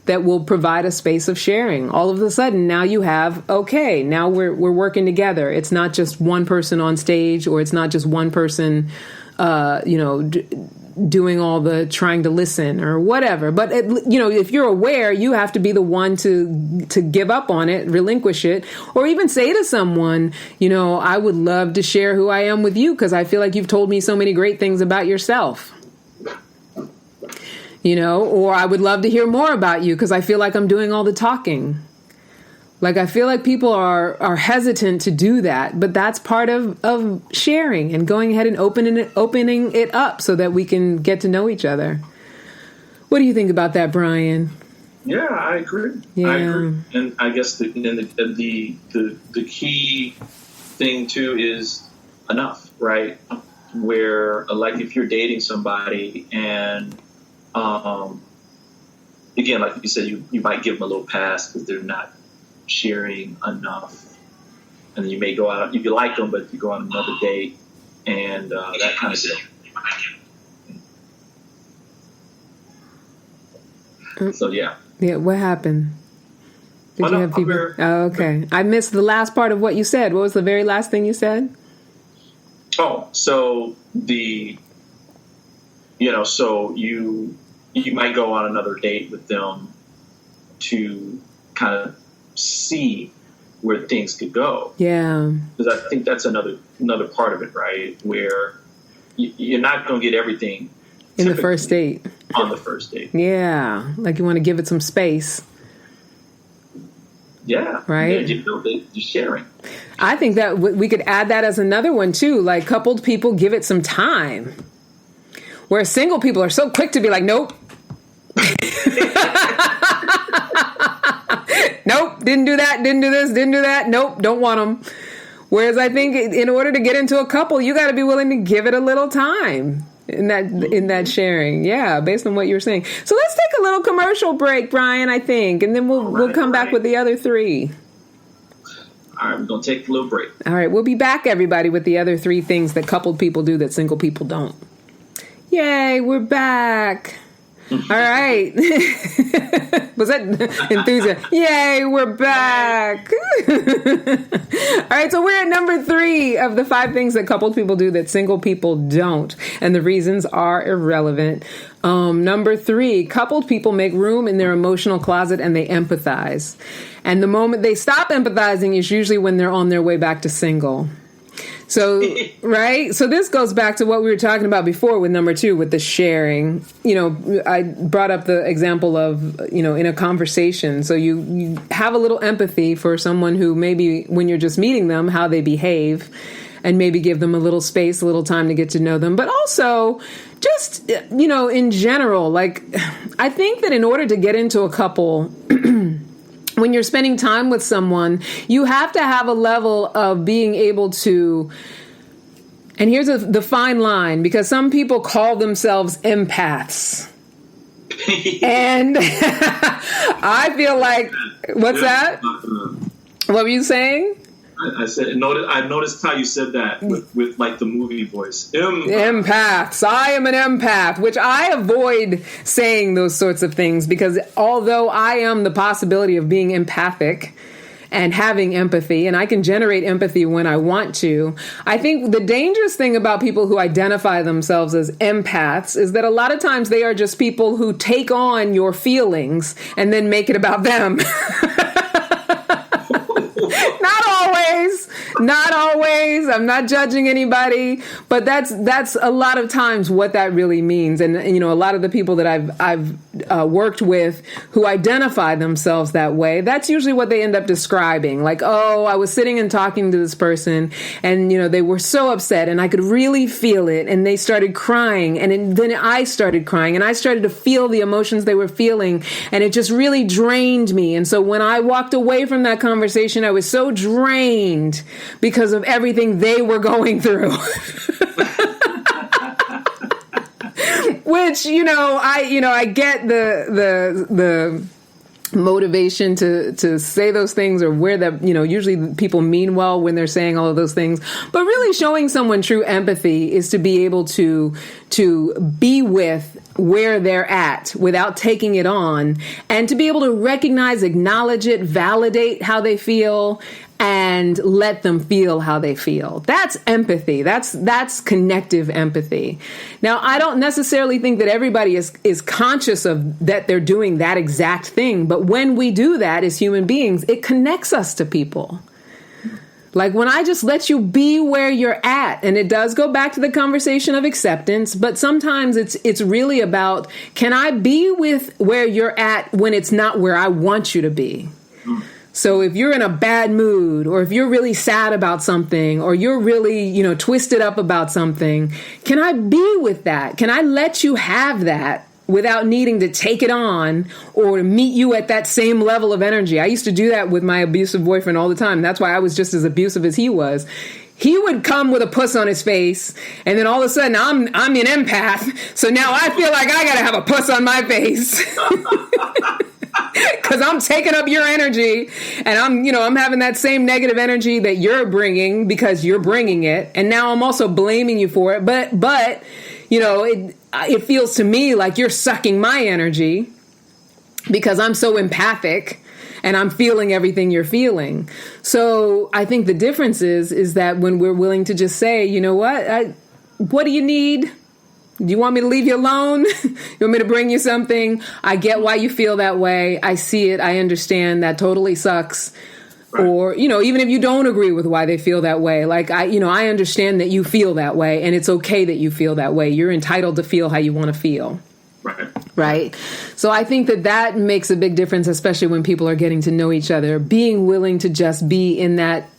Speaker 3: that will provide a space of sharing. All of a sudden, now you have, okay, now we're working together. It's not just one person on stage, or it's not just one person, doing all the trying to listen or whatever. But, if you're aware, you have to be the one to give up on it, relinquish it, or even say to someone, I would love to share who I am with you because I feel like you've told me so many great things about yourself. Or I would love to hear more about you because I feel like I'm doing all the talking. Like, I feel like people are hesitant to do that, but that's part of sharing and going ahead and opening it up so that we can get to know each other. What do you think about that, Brian?
Speaker 4: Yeah, I agree.
Speaker 3: Yeah.
Speaker 4: I agree. And I guess the key thing too is enough, right? Where, like, if you're dating somebody and again, like you said, you might give them a little pass because they're not sharing enough, and then you may go out. You like them, but you go on another date, and that kind of thing. So yeah.
Speaker 3: What happened? Did you have people? Oh, okay. I missed the last part of what you said. What was the very last thing you said?
Speaker 4: Oh, so so you might go on another date with them to kind of see where things could go.
Speaker 3: Yeah.
Speaker 4: Because I think that's another part of it, right? Where you're not going to get everything
Speaker 3: in the first date.
Speaker 4: On the first date.
Speaker 3: Yeah. Like you want to give it some space.
Speaker 4: Yeah.
Speaker 3: Right?
Speaker 4: You're sharing.
Speaker 3: I think that we could add that as another one, too. Like, coupled people give it some time. Whereas single people are so quick to be like, nope. Nope, didn't do that, didn't do this, didn't do that. Nope, don't want them. Whereas I think in order to get into a couple, you got to be willing to give it a little time in that sharing. Yeah, based on what you were saying. So let's take a little commercial break, Brian, I think, and then we'll come back with the other three.
Speaker 4: All right, we're going to take a little break. All
Speaker 3: right, we'll be back, everybody, with the other three things that coupled people do that single people don't. Yay, we're back. All right. Was that enthusiasm? Yay, we're back. All right, so we're at number 3 of the 5 things that coupled people do that single people don't. And the reasons are irrelevant. Number 3, coupled people make room in their emotional closet and they empathize. And the moment they stop empathizing is usually when they're on their way back to single. So, right? So this goes back to what we were talking about before with number 2, with the sharing. I brought up the example of, in a conversation. So you have a little empathy for someone who maybe when you're just meeting them, how they behave, and maybe give them a little space, a little time to get to know them. But also just, in general, like, I think that in order to get into a couple, when you're spending time with someone, you have to have a level of being able to, and here's the fine line, because some people call themselves empaths. And I feel like, what's that? What were you saying?
Speaker 4: I said, I noticed how you said that with like the movie voice.
Speaker 3: Empaths. I am an empath, which I avoid saying those sorts of things because although I am the possibility of being empathic and having empathy, and I can generate empathy when I want to, I think the dangerous thing about people who identify themselves as empaths is that a lot of times they are just people who take on your feelings and then make it about them. Not always. I'm not judging anybody, but that's a lot of times what that really means. And you know, a lot of the people that I've worked with who identify themselves that way, that's usually what they end up describing. Like, oh, I was sitting and talking to this person, and you know, they were so upset, and I could really feel it, and they started crying, and then I started crying, and I started to feel the emotions they were feeling, and it just really drained me. And so when I walked away from that conversation, I was so drained because of everything they were going through. Which, I get the motivation to say those things, or where that, usually people mean well when they're saying all of those things. But really showing someone true empathy is to be able to be with where they're at without taking it on, and to be able to recognize, acknowledge it, validate how they feel, and let them feel how they feel. That's empathy. That's connective empathy. Now, I don't necessarily think that everybody is conscious of that they're doing that exact thing. But when we do that as human beings, it connects us to people. Like when I just let you be where you're at, and it does go back to the conversation of acceptance, but sometimes it's really about, can I be with where you're at when it's not where I want you to be? So if you're in a bad mood, or if you're really sad about something, or you're really, twisted up about something, can I be with that? Can I let you have that without needing to take it on or meet you at that same level of energy? I used to do that with my abusive boyfriend all the time. That's why I was just as abusive as he was. He would come with a puss on his face, and then all of a sudden I'm an empath. So now I feel like I got to have a puss on my face. Because I'm taking up your energy, and I'm having that same negative energy that you're bringing because you're bringing it, and now I'm also blaming you for it. But it feels to me like you're sucking my energy because I'm so empathic and I'm feeling everything you're feeling. So I think the difference is that when we're willing to just say, you know what do you need? Do you want me to leave you alone? You want me to bring you something? I get why you feel that way. I see it. I understand. That totally sucks. Right. Or, even if you don't agree with why they feel that way, like I understand that you feel that way, and it's okay that you feel that way. You're entitled to feel how you want to feel. Right. So I think that makes a big difference, especially when people are getting to know each other, being willing to just be in that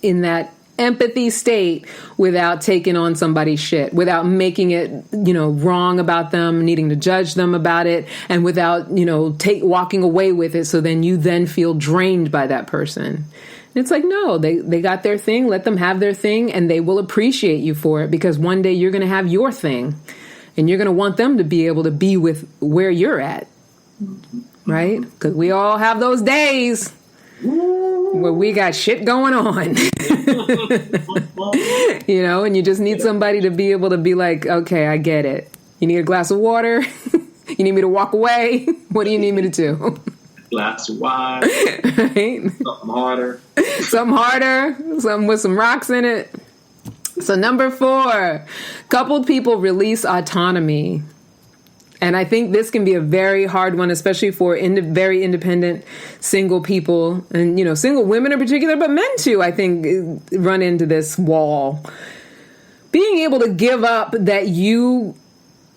Speaker 3: empathy state without taking on somebody's shit, without making it, wrong about them, needing to judge them about it, and without, walking away with it. So then you feel drained by that person. And it's like, no, they got their thing. Let them have their thing, and they will appreciate you for it, because one day you're going to have your thing, and you're going to want them to be able to be with where you're at. Right? Because we all have those days where we got shit going on, and you just need somebody to be able to be like, okay, I get it. You need a glass of water? You need me to walk away? What do you need me to do?
Speaker 4: Glass of wine.
Speaker 3: Right? Something harder. Something with some rocks in it. So number 4, coupled people release autonomy. And I think this can be a very hard one, especially for very independent single people, and, single women in particular, but men too, I think, run into this wall. Being able to give up that you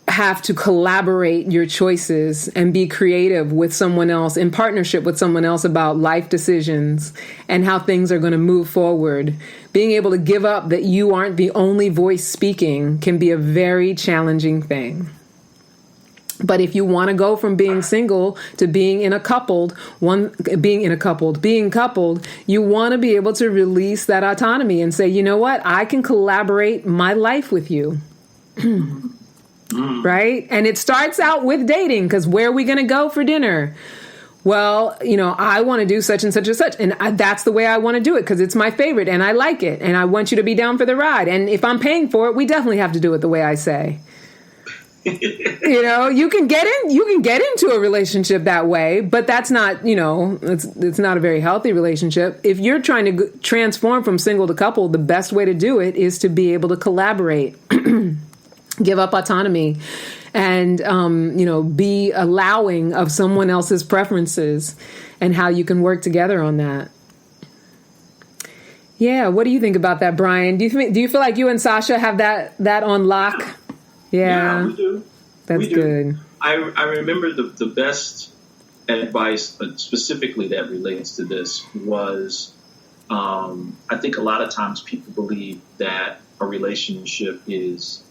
Speaker 3: have to collaborate your choices and be creative with someone else, in partnership with someone else, about life decisions and how things are going to move forward. Being able to give up that you aren't the only voice speaking can be a very challenging thing. But if you want to go from being single to being coupled, you want to be able to release that autonomy and say, you know what, I can collaborate my life with you. Right? And it starts out with dating, because where are we going to go for dinner? Well, I want to do such and such and such. And that's the way I want to do it, because it's my favorite and I like it. And I want you to be down for the ride. And if I'm paying for it, we definitely have to do it the way I say. You can get into a relationship that way, but that's not, it's not a very healthy relationship. If you're trying to transform from single to couple, the best way to do it is to be able to collaborate, give up autonomy, and, be allowing of someone else's preferences and how you can work together on that. Yeah. What do you think about that, Brian? Do you feel like you and Sasha have that on lock? Yeah,
Speaker 4: we do.
Speaker 3: That's good.
Speaker 4: I remember the best advice specifically that relates to this was, I think a lot of times people believe that a relationship is,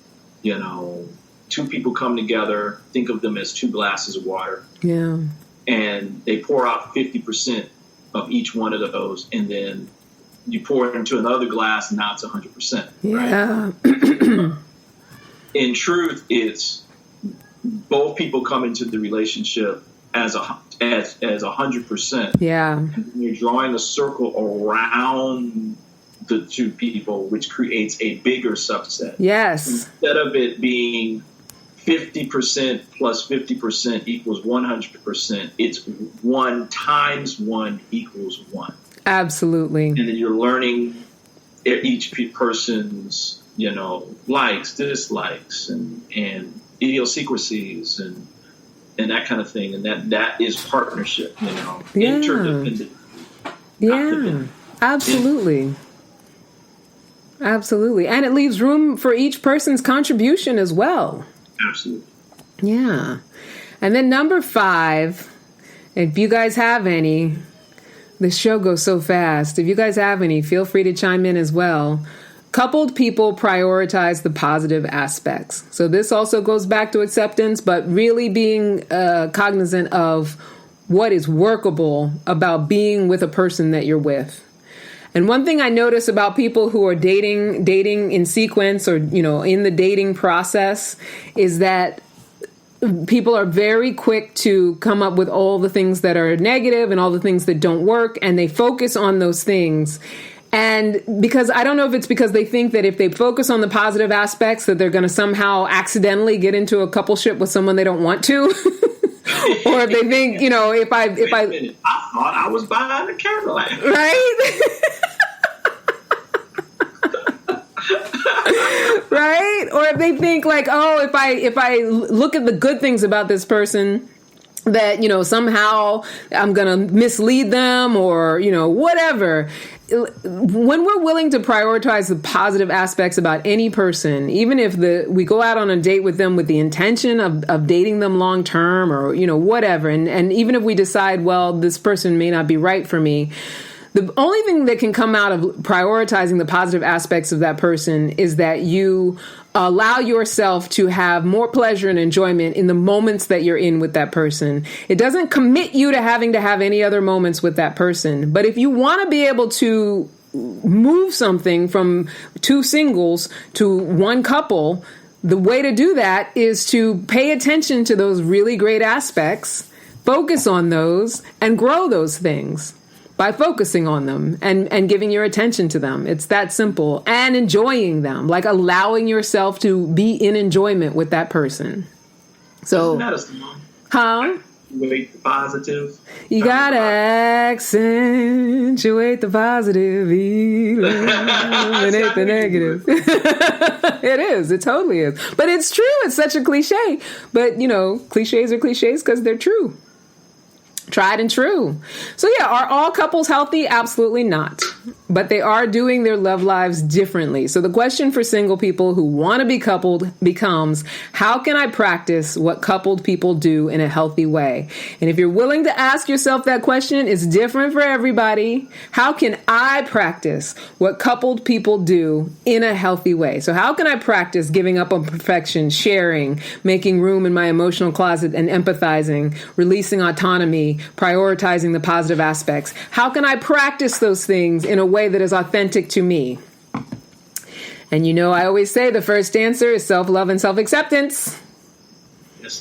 Speaker 4: two people come together, think of them as two glasses of water.
Speaker 3: Yeah. And
Speaker 4: they pour out 50% of each one of those, and then you pour it into another glass, and now it's 100%.
Speaker 3: Yeah.
Speaker 4: Right? In truth, it's both people come into the relationship as 100%.
Speaker 3: Yeah.
Speaker 4: And you're drawing a circle around the two people, which creates a bigger subset.
Speaker 3: Yes.
Speaker 4: Instead of it being 50% plus 50% equals 100%, it's 1 times 1 equals 1.
Speaker 3: Absolutely.
Speaker 4: And then you're learning each person's likes, dislikes, and idiosyncrasies, and that kind of thing, and that is partnership.
Speaker 3: Yeah.
Speaker 4: Interdependent.
Speaker 3: Yeah, absolutely, absolutely, and it leaves room for each person's contribution as well.
Speaker 4: Absolutely.
Speaker 3: Yeah, and then number 5, if you guys have any, the show goes so fast. If you guys have any, feel free to chime in as well. Coupled people prioritize the positive aspects. So this also goes back to acceptance, but really being cognizant of what is workable about being with a person that you're with. And one thing I notice about people who are dating in sequence, or, in the dating process, is that people are very quick to come up with all the things that are negative and all the things that don't work, and they focus on those things. And because I don't know if it's because they think that if they focus on the positive aspects that they're going to somehow accidentally get into a coupleship with someone they don't want to, or if they think, if I
Speaker 4: thought I was buying a Cadillac,
Speaker 3: right? Right? Or if they think like, oh, if I look at the good things about this person, that, somehow I'm going to mislead them, or, whatever. When we're willing to prioritize the positive aspects about any person, even if we go out on a date with them with the intention of dating them long term, or, whatever. And even if we decide, well, this person may not be right for me, the only thing that can come out of prioritizing the positive aspects of that person is that you allow yourself to have more pleasure and enjoyment in the moments that you're in with that person. It doesn't commit you to having to have any other moments with that person. But if you want to be able to move something from 2 singles to 1 couple, the way to do that is to pay attention to those really great aspects, focus on those, and grow those things by focusing on them and giving your attention to them. It's that simple. And enjoying them, like allowing yourself to be in enjoyment with that person. So,
Speaker 4: Accentuate the positive.
Speaker 3: You gotta accentuate the positive, eliminate the negative. It is. It totally is. But it's true. It's such a cliche. But, cliches are cliches because they're true. Tried and true. So yeah, are all couples healthy? Absolutely not. but they are doing their love lives differently. So the question for single people who want to be coupled becomes, how can I practice what coupled people do in a healthy way? And if you're willing to ask yourself that question, it's different for everybody. How can I practice what coupled people do in a healthy way? So how can I practice giving up on perfection, sharing, making room in my emotional closet and empathizing, releasing autonomy, prioritizing the positive aspects? How can I practice those things in a way that is authentic to me? And you know, I always say the first answer is self-love and self-acceptance.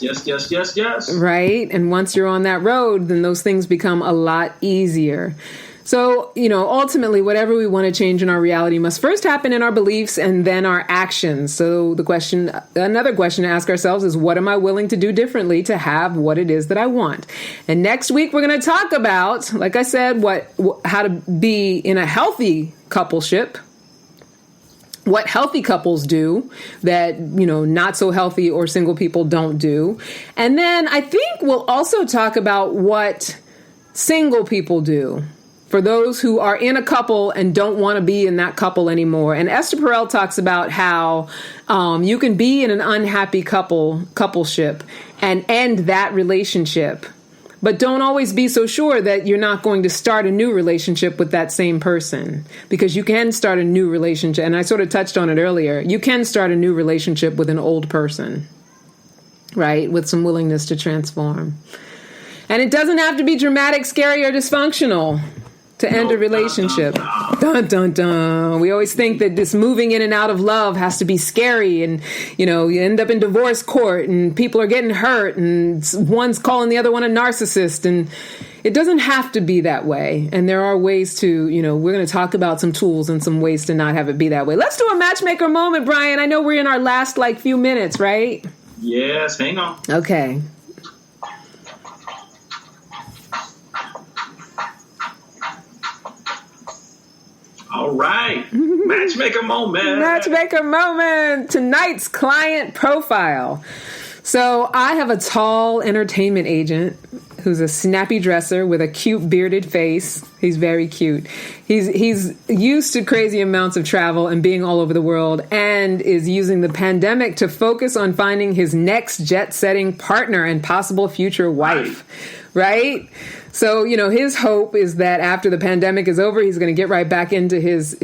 Speaker 4: Yes.
Speaker 3: Right? And once you're on that road, then those things become a lot easier. So, you know, ultimately, whatever we want to change in our reality must first happen in our beliefs and then our actions. So another question to ask ourselves is, what am I willing to do differently to have what it is that I want? And next week, we're going to talk about, like I said, how to be in a healthy coupleship, what healthy couples do that, you know, not so healthy or single people don't do. And then I think we'll also talk about what single people do for those who are in a couple and don't want to be in that couple anymore. And Esther Perel talks about how you can be in an unhappy coupleship and end that relationship, but don't always be so sure that you're not going to start a new relationship with that same person, because you can start a new relationship. And I sort of touched on it earlier. You can start a new relationship with an old person, right? With some willingness to transform. And it doesn't have to be dramatic, scary, or dysfunctional to end a relationship. Dun, dun, dun. We always think that this moving in and out of love has to be scary, and, you know, you end up in divorce court and people are getting hurt and one's calling the other one a narcissist, and it doesn't have to be that way. And there are ways to, you know, we're going to talk about some tools and some ways to not have it be that way. Let's do a matchmaker moment, Brian. I know we're in our last few minutes, right?
Speaker 4: Yes, hang on.
Speaker 3: Okay.
Speaker 4: All right. Matchmaker moment.
Speaker 3: Matchmaker moment. Tonight's client profile. So I have a tall entertainment agent who's a snappy dresser with a cute bearded face. He's very cute. He's used to crazy amounts of travel and being all over the world, and is using the pandemic to focus on finding his next jet-setting partner and possible future wife. Right? So, you know, his hope is that after the pandemic is over, he's going to get right back into his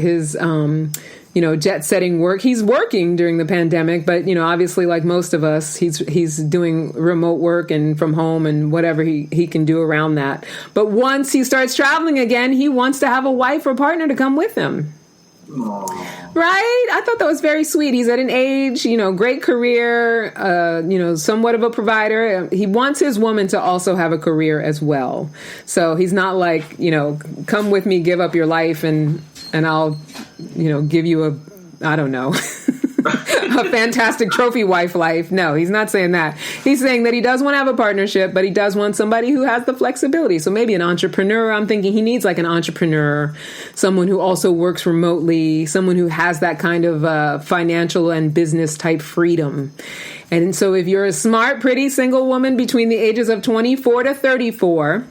Speaker 3: jet-setting work. He's working during the pandemic, but, you know, obviously, like most of us, he's doing remote work and from home and whatever he can do around that. But once he starts traveling again, he wants to have a wife or partner to come with him.
Speaker 4: Aww.
Speaker 3: Right? I thought that was very sweet. He's at an age, you know, great career, somewhat of a provider. He wants his woman to also have a career as well. So he's not like, you know, come with me, give up your life, and I'll, you know, give you a fantastic trophy wife life. No, he's not saying that. He's saying that he does want to have a partnership, but he does want somebody who has the flexibility. So maybe an entrepreneur. I'm thinking he needs like an entrepreneur, someone who also works remotely, someone who has that kind of financial and business type freedom. And so if you're a smart, pretty single woman between the ages of 24 to 34,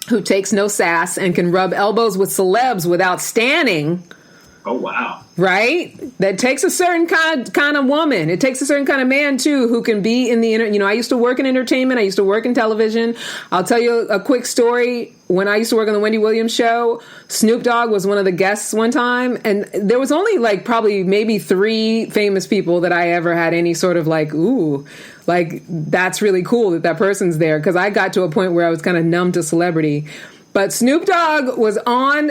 Speaker 3: who takes no sass and can rub elbows with celebs without standing.
Speaker 4: Oh, wow.
Speaker 3: Right? That takes a certain kind of woman. It takes a certain kind of man, too, who can be in the, I used to work in entertainment. I used to work in television. I'll tell you a quick story. When I used to work on the Wendy Williams show, Snoop Dogg was one of the guests one time. And there was only probably maybe 3 famous people that I ever had any sort of that's really cool that person's there. Because I got to a point where I was kind of numb to celebrity. But Snoop Dogg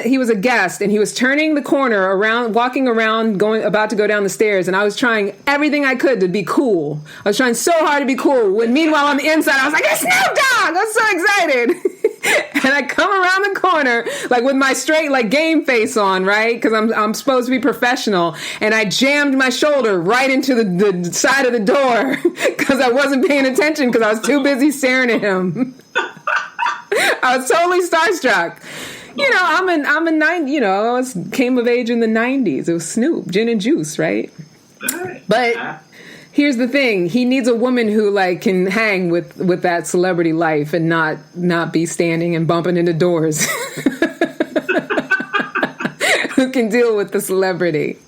Speaker 3: he was a guest, and he was turning the corner walking around, about to go down the stairs, and I was trying everything I could to be cool. I was trying so hard to be cool. Meanwhile, on the inside, I was like, it's Snoop Dogg! I was so excited. And I come around the corner, with my straight, game face on, right? Because I'm supposed to be professional. And I jammed my shoulder right into the side of the door because I wasn't paying attention because I was too busy staring at him. I was totally starstruck. I'm a 90. I came of age in the 90s. It was Snoop, gin and juice, right? But here's the thing: he needs a woman who can hang with that celebrity life and not be standing and bumping into doors. can deal with the celebrity.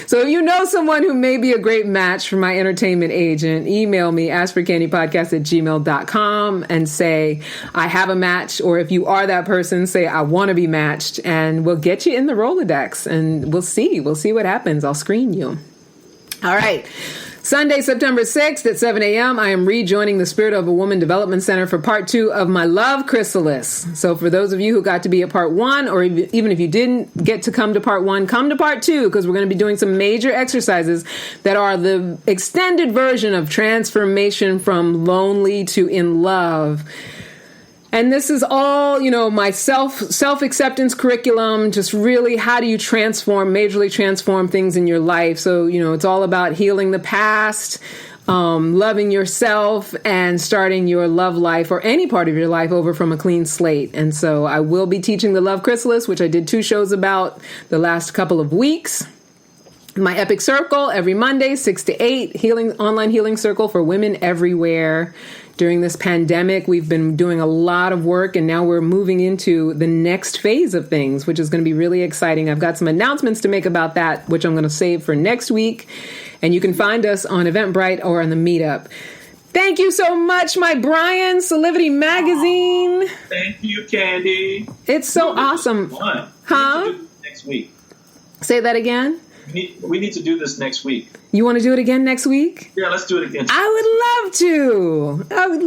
Speaker 3: So if you know someone who may be a great match for my entertainment agent, email me, askforcandypodcast@gmail.com, and say, I have a match. Or if you are that person, say, I want to be matched. And we'll get you in the Rolodex. And we'll see what happens. I'll screen you. All right. Sunday, September 6th at 7 a.m., I am rejoining the Spirit of a Woman Development Center for part 2 of my Love Chrysalis. So for those of you who got to be at part 1, or even if you didn't get to come to part 1, come to part 2, because we're going to be doing some major exercises that are the extended version of transformation from lonely to in love. And this is all, my self-acceptance curriculum, just really how do you majorly transform things in your life. So, it's all about healing the past, loving yourself, and starting your love life or any part of your life over from a clean slate. And so I will be teaching the Love Chrysalis, which I did 2 shows about the last couple of weeks. My Epic Circle every Monday, 6 to 8, online healing circle for women everywhere. During this pandemic, we've been doing a lot of work, and now we're moving into the next phase of things, which is going to be really exciting. I've got some announcements to make about that, which I'm going to save for next week. And you can find us on Eventbrite or on the Meetup. Thank you so much, my Brian, Solivity Magazine.
Speaker 4: Thank you, Candy.
Speaker 3: It's so awesome. Huh?
Speaker 4: Next week.
Speaker 3: Say that again.
Speaker 4: We need to do this next week.
Speaker 3: You want to do it again next week?
Speaker 4: Yeah, let's do it again.
Speaker 3: I would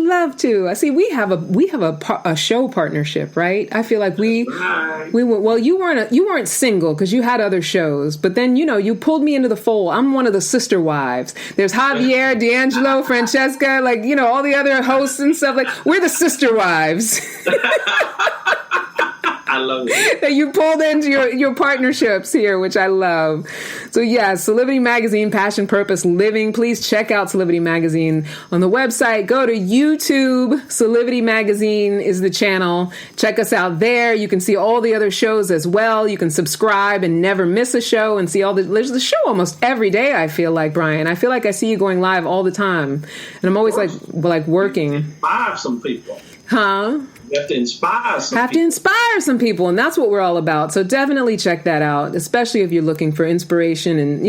Speaker 3: love to. I see. We have a show partnership, right? I feel like we were. Well, you weren't single because you had other shows, but then you pulled me into the fold. I'm one of the sister wives. There's Javier, D'Angelo, Francesca, all the other hosts and stuff. Like we're the sister wives.
Speaker 4: I love it.
Speaker 3: That you pulled into your partnerships here, which I love. So yeah, Solivity Magazine, Passion, Purpose, Living. Please check out Solivity Magazine on the website. Go to YouTube. Solivity Magazine is the channel. Check us out there. You can see all the other shows as well. You can subscribe and never miss a show and see there's the show almost every day, I feel like, Brian. I feel like I see you going live all the time. And I'm always like working.
Speaker 4: Inspire some people.
Speaker 3: Huh?
Speaker 4: You have to inspire
Speaker 3: some people, and that's what we're all about. So definitely check that out, especially if you're looking for inspiration and,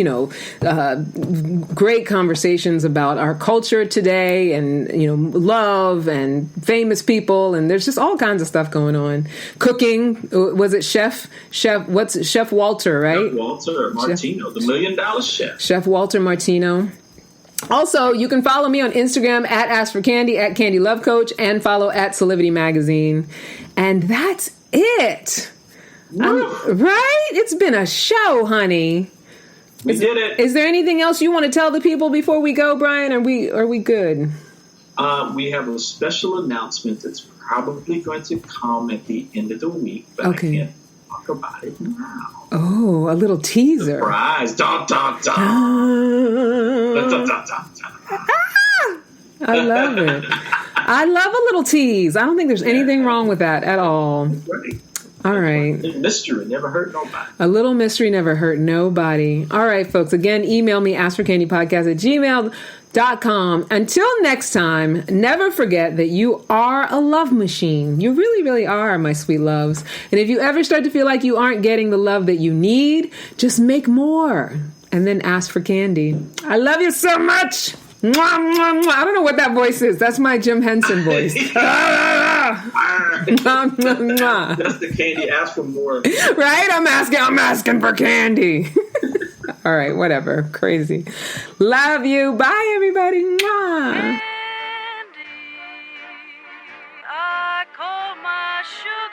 Speaker 3: great conversations about our culture today and, love and famous people. And there's just all kinds of stuff going on. Cooking. Was it Chef Walter, right?
Speaker 4: Chef Walter Martino, the $1 Million Chef.
Speaker 3: Chef Walter Martino. Also, you can follow me on Instagram at AskForCandy, at Candy Love Coach, and follow at Solivity Magazine. And that's it. Right? It's been a show, honey.
Speaker 4: We did it.
Speaker 3: Is there anything else you want to tell the people before we go, Brian? Are we good?
Speaker 4: We have a special announcement that's probably going to come at the end of the week, but
Speaker 3: okay.
Speaker 4: I can't talk about it now.
Speaker 3: Oh, a little teaser.
Speaker 4: Surprise. Dun, dun, dun. Dun, dun, dun, dun, dun.
Speaker 3: I love it. I love a little tease. I don't think there's anything wrong with that at all.
Speaker 4: Right.
Speaker 3: All right.
Speaker 4: Mystery never hurt nobody.
Speaker 3: A little mystery never hurt nobody. All right, folks. Again, email me, askforcandypodcast@gmail.com. Until next time, never forget that you are a love machine. You really, really are, my sweet loves. And if you ever start to feel like you aren't getting the love that you need, just make more and then ask for candy. I love you so much. Mwah, mwah, mwah. I don't know what that voice is. That's my Jim Henson voice. Mwah, mwah, mwah.
Speaker 4: That's the Candy. Ask for more.
Speaker 3: Right? I'm asking for candy. All right, whatever. Crazy. Love you. Bye, everybody. Mwah.
Speaker 2: Candy, I call my sugar.